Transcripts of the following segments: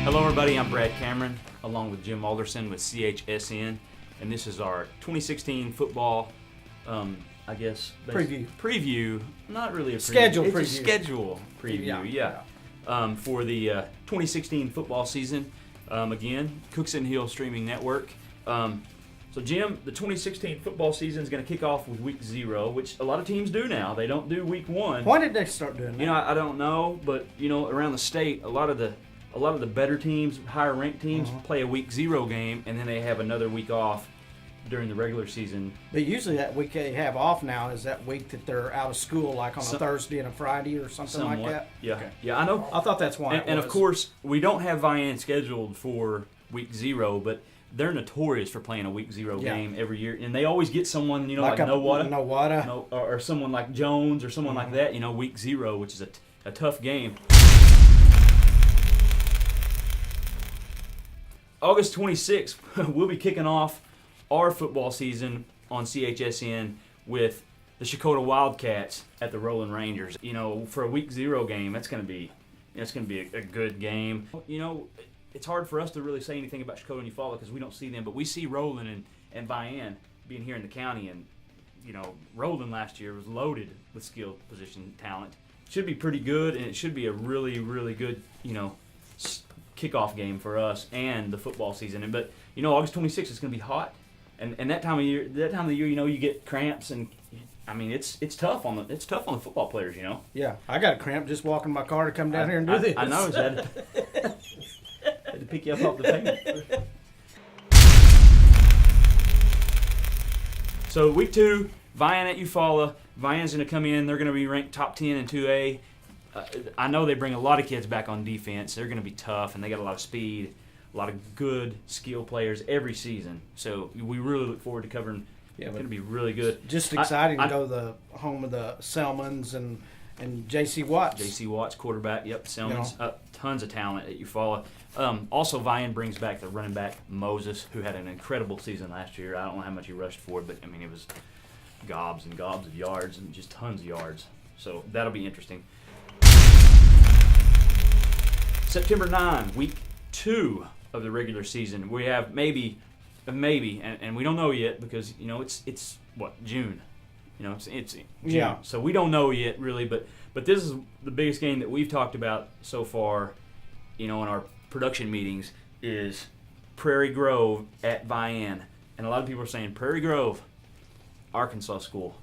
Hello everybody, I'm Brad Cameron, along with Jim Alderson with CHSN, and this is our 2016 football, preview. Not really a preview. Schedule it's preview. A schedule preview, yeah. For the 2016 football season. Again, Cookson Hill Streaming Network. So Jim, the 2016 football season is going to kick off with week 0, which a lot of teams do now. They don't do week 1. Why did they start doing that? You know, I don't know, but you know, around the state, a lot of the better teams, higher ranked teams, play a week 0 game, and then they have another week off during the regular season. But usually that week they have off now is that week that they're out of school, like on a Thursday and a Friday or something like that. Yeah, okay. Yeah, I know. I thought that's why. And of course, we don't have Vian scheduled for week 0, but they're notorious for playing a week 0 game every year, and they always get someone, you know, like Nowata, or someone like Jones or someone like that, you know, week 0, which is a tough game. August 26th, we'll be kicking off our football season on CHSN with the Shakota Wildcats at the Rolling Rangers. You know, for a week 0 game, that's going to be a good game. You know, it's hard for us to really say anything about Shakota and Eufaula because we don't see them, but we see Roland and Vian being here in the county, and you know, Roland last year was loaded with skill position talent. Should be pretty good, and it should be a really, really good, you know, kickoff game for us and the football season. But you know, August 26th is going to be hot, and that time of year, you know, you get cramps, and I mean, it's tough on the football players, you know. Yeah, I got a cramp just walking my car to come down here and do this. I know, Zed. Had to pick you up off the pavement. So week 2, Vian at Eufaula. Vian's going to come in. They're going to be ranked top 10 in 2A. I know they bring a lot of kids back on defense. They're going to be tough, and they got a lot of speed, a lot of good skill players every season. So we really look forward to covering. Yeah, it's going to be really good. Just exciting to go to the home of the Selmans and J.C. Watts. J.C. Watts, quarterback. Yep, Selmans. You know. Tons of talent at Eufaula. Also, Vian brings back the running back Moses, who had an incredible season last year. I don't know how much he rushed for, but I mean, it was gobs and gobs of yards and just tons of yards. So that'll be interesting. September 9, week 2 of the regular season. We have maybe, and we don't know yet because you know it's what, June. You know, it's June. Yeah. So we don't know yet really, but this is the biggest game that we've talked about so far. You know, in our production meetings is Prairie Grove at Vian, and a lot of people are saying Prairie Grove, Arkansas school,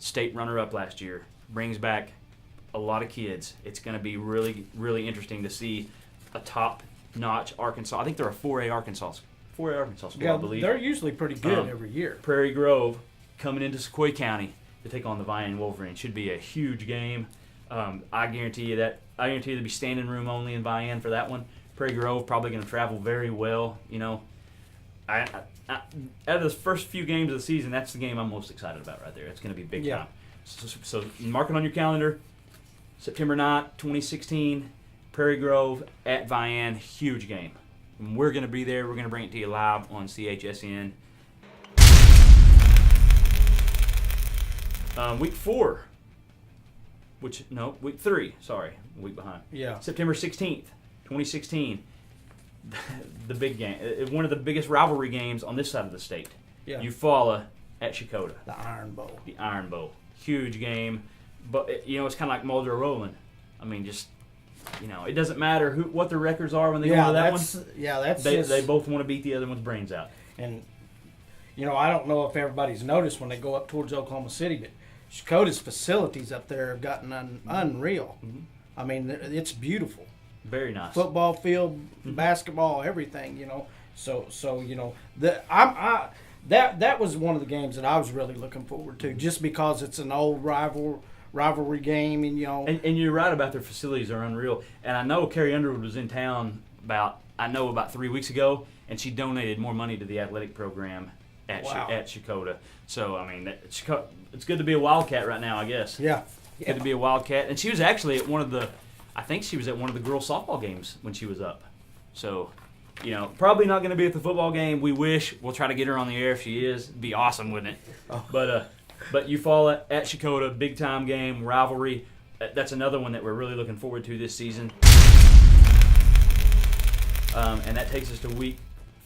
state runner-up last year, brings back a lot of kids. It's going to be really, really interesting to see a top-notch Arkansas. I think they're a 4A Arkansas school, I believe. They're usually pretty good every year. Prairie Grove coming into Sequoia County to take on the Vian Wolverine. Should be a huge game. I guarantee you there'll be standing room only in Vian for that one. Prairie Grove probably going to travel very well. You know, out of the first few games of the season, that's the game I'm most excited about right there. It's going to be big time. So mark it on your calendar. September 9th, 2016, Prairie Grove at Vian, huge game. And we're going to be there. We're going to bring it to you live on CHSN. Week 4. Week 3. Sorry, a week behind. Yeah. September 16th, 2016. The big game. One of the biggest rivalry games on this side of the state. Yeah. Eufaula at Shakota. The Iron Bowl. The Iron Bowl. Huge game. But, you know, it's kind of like Muldrow Roland. I mean, just, you know, it doesn't matter what their records are when they go to that one. Yeah, They both want to beat the other one's brains out. And, you know, I don't know if everybody's noticed when they go up towards Oklahoma City, but Shakota's facilities up there have gotten unreal. Mm-hmm. I mean, it's beautiful. Very nice. Football field, basketball, everything, you know. So you know, that was one of the games that I was really looking forward to, just because it's an old rivalry game, and you know. And you're right about their facilities are unreal. And I know Carrie Underwood was in town about 3 weeks ago, and she donated more money to the athletic program at Shakota. So I mean, it's good to be a Wildcat right now, I guess. Yeah. Good to be a Wildcat. And she was actually at one of the girls' softball games when she was up. So, you know, probably not going to be at the football game. We wish. We'll try to get her on the air if she is. It'd be awesome, wouldn't it? Oh. But Eufaula at Shakota, big time game, rivalry. That's another one that we're really looking forward to this season. and that takes us to week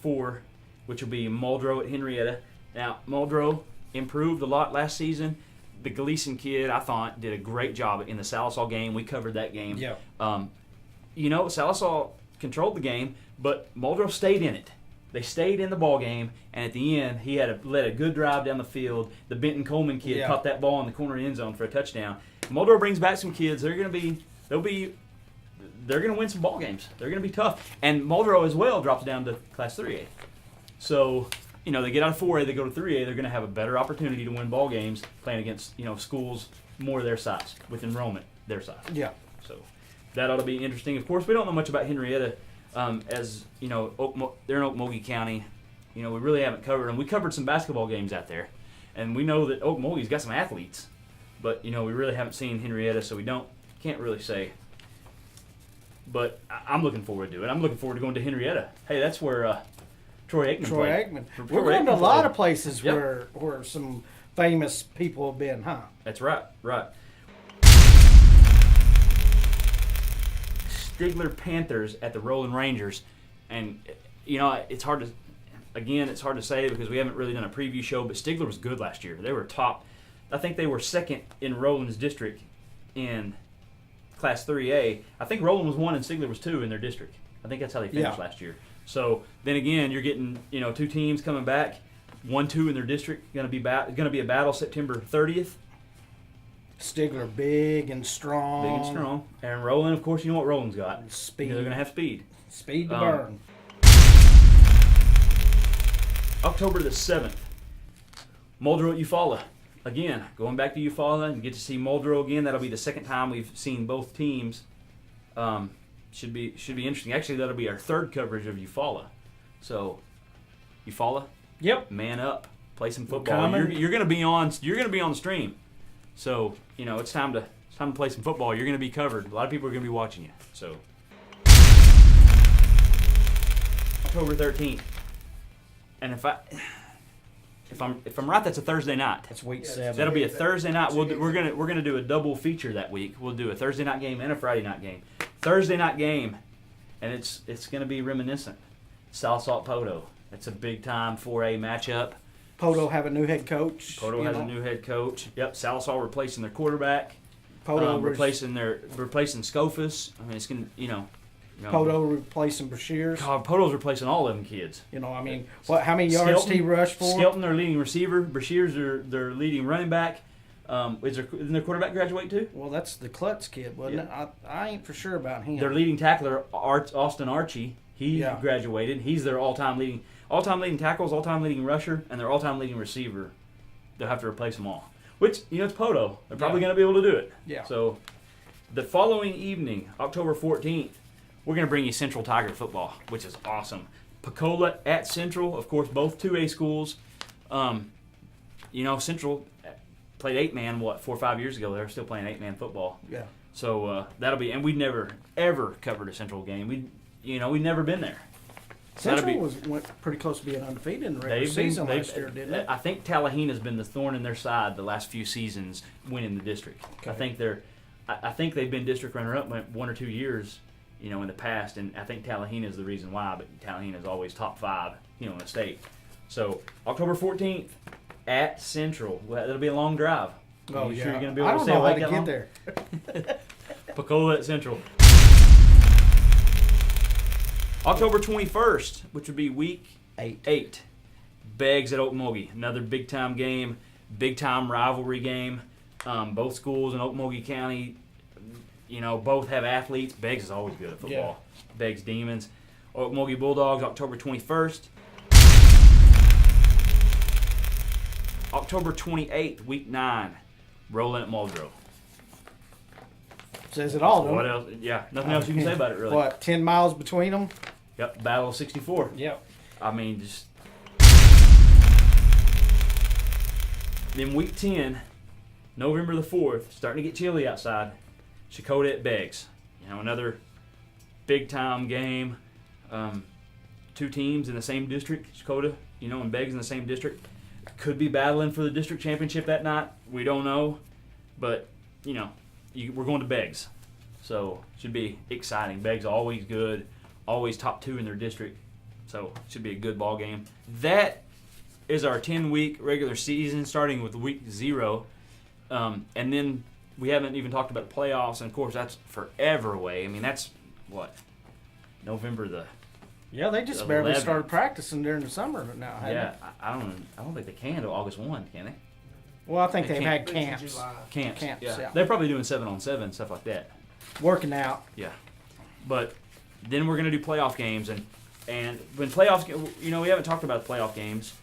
4, which will be Muldrow at Henrietta. Now, Muldrow improved a lot last season. The Gleason kid, I thought, did a great job in the Salisaw game. We covered that game. Yeah. Salisaw controlled the game, but Muldrow stayed in it. They stayed in the ball game, and at the end, he led a good drive down the field. The Benton Coleman kid caught that ball in the corner of the end zone for a touchdown. Muldrow brings back some kids. They're going to win some ball games. They're going to be tough. And Muldrow as well drops down to Class 3A. So, they get out of 4A, they go to 3A. They're going to have a better opportunity to win ball games playing against schools more their size with enrollment their size. Yeah. So that ought to be interesting. Of course, we don't know much about Henrietta. As you know, they're in Okmulgee County. We really haven't covered them. We covered some basketball games out there, and we know that Okmulgee's got some athletes, but we really haven't seen Henrietta, so can't really say. But I'm looking forward to it. I'm looking forward to going to Henrietta. Hey, that's where Troy Aikman played. We're going to a lot of places where some famous people have been, huh? That's right. Stigler Panthers at the Rolling Rangers, and it's hard to say because we haven't really done a preview show, but Stigler was good last year. They were top. I think they were second in Roland's district in Class 3A. I think Roland was 1 and Stigler was 2 in their district. I think that's how they finished last year. So then again, you're getting 2 teams coming back, 1-2 in their district. Going to be a battle September 30th. Stigler big and strong. And Roland, of course, you know what Roland's got. Speed. They're going to have speed. Speed to burn. October the 7th, Muldrow at Eufaula. Again, going back to Eufaula and get to see Muldrow again. That'll be the second time we've seen both teams. Should be interesting. Actually, that'll be our 3rd coverage of Eufaula. So, Eufaula, man up, play some football. You're going to be on. You're going to be on the stream. So it's time to play some football. You're going to be covered. A lot of people are going to be watching you. So October 13th, and if I'm right, that's a Thursday night. That's week 7. That'll be a Thursday night. We're gonna do a double feature that week. We'll do a Thursday night game and a Friday night game. Thursday night game, and it's gonna be reminiscent. South Salt Poto. It's a big time 4A matchup. Poto have a new head coach. Poto has a new head coach. Yep, Salisaw replacing their quarterback. Poto replacing Scofus. I mean, it's gonna Poto replacing Brashears. God, Poto's replacing all of them kids. How many yards did he rush for? Skelton, their leading receiver. Brashears, their leading running back. Isn't their quarterback graduate too? Well, that's the Klutz kid, wasn't it? I ain't for sure about him. Their leading tackler, Austin Archie, he graduated. He's their all-time leading tackles, all-time leading rusher, and their all-time leading receiver. They'll have to replace them all. Which, it's Poto. They're probably going to be able to do it. Yeah. So, the following evening, October 14th, we're going to bring you Central Tiger football, which is awesome. Pecola at Central, of course, both 2A schools. Central played 8-man, 4 or 5 years ago. They're still playing 8-man football. Yeah. So that'll be, and we'd never, ever covered a Central game. We'd never been there. Central went pretty close to being undefeated in the regular season last year, didn't it? I think Tallahasena's been the thorn in their side the last few seasons winning the district. Okay. I think they've been district runner-up 1 or 2 years, in the past, and I think Tallahassee is the reason why, but Tallahassee is always top 5, in the state. So, October 14th at Central. That'll be a long drive. Oh, you yeah. sure you're going to be able to stay awake that long? I don't know how to get there. Pecola at Central. October 21st, which would be week 8. Beggs at Okmulgee. Another big-time game, big-time rivalry game. Both schools in Okmulgee County, both have athletes. Beggs is always good at football. Yeah. Beggs Demons. Okmulgee Bulldogs, October 21st. October 28th, week 9, Roland at Muldrow. Says it all, doesn't What else? Yeah, nothing else you can say about it, really. What, 10 miles between them? Yep, Battle of 64. Yep. I mean, just... Then week 10, November the 4th, starting to get chilly outside, Shakota at Beggs. Another big-time game. 2 teams in the same district, Shakota, and Beggs in the same district. Could be battling for the district championship that night. We don't know. But, we're going to Beggs. So, should be exciting. Beggs always good. always top 2 in their district. So it should be a good ball game. That is our 10-week regular season, starting with week 0. And then we haven't even talked about the playoffs, and of course that's forever away. I mean, that's what, November the Yeah, they just 11th. barely started practicing during the summer now. Yeah, I don't think they can until August 1, can they? Well, I think They they've can't. had camps. Camps. Yeah. They're probably doing 7-on-7 stuff like that. Working out. Yeah, but then we're gonna do playoff games, and when playoffs, we haven't talked about playoff games,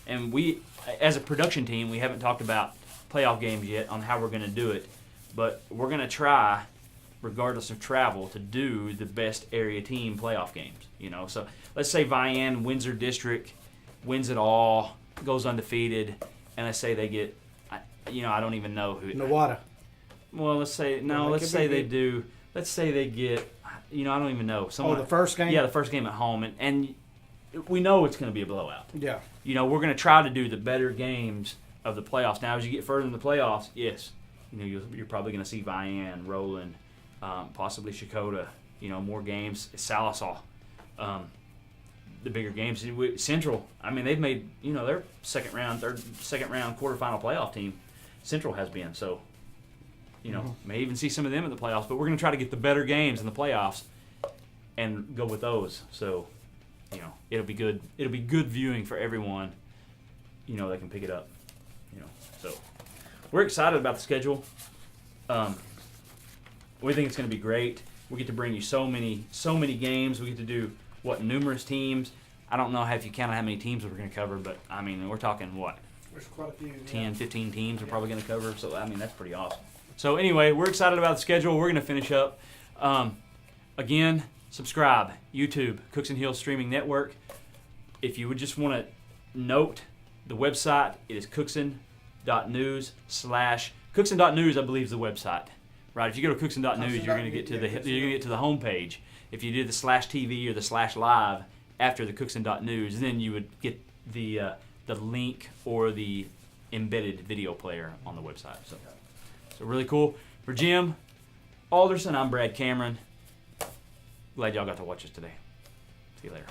and we, as a production team, we haven't talked about playoff games yet on how we're gonna do it, but we're gonna try, regardless of travel, to do the best area team playoff games. So let's say Vian wins their district, wins it all, goes undefeated, and let's say they get, I don't even know who. Nawada. Well, let's say let's say they do. Let's say they get. I don't even know. The first game. Yeah, the first game at home, and we know it's going to be a blowout. Yeah. We're going to try to do the better games of the playoffs. Now, as you get further in the playoffs, yes, you're probably going to see Vian, Roland, possibly Shakota. More games. Salisaw. The bigger games. Central. I mean, they've made their second round quarterfinal playoff team. Central has been so. May even see some of them in the playoffs, but we're going to try to get the better games in the playoffs and go with those. So, it'll be good. It'll be good viewing for everyone. They can pick it up. So we're excited about the schedule. We think it's going to be great. We get to bring you so many games. We get to do numerous teams. I don't know if you count how many teams we're going to cover, but I mean, we're talking what? There's quite a few. 10, 15 teams we're probably going to cover. So, I mean, that's pretty awesome. So, anyway, we're excited about the schedule. We're going to finish up. Again, subscribe. YouTube, Cooks and Hills Streaming Network. If you would just want to note the website, it is cookson.news/ cookson.news, I believe, is the website. Right? If you go to cookson.news, you're going to get to the homepage. If you did the /TV or the /live after the cookson.news, then you would get the link or the embedded video player on the website. So really cool. For Jim Alderson, I'm Brad Cameron. Glad y'all got to watch us today. See you later.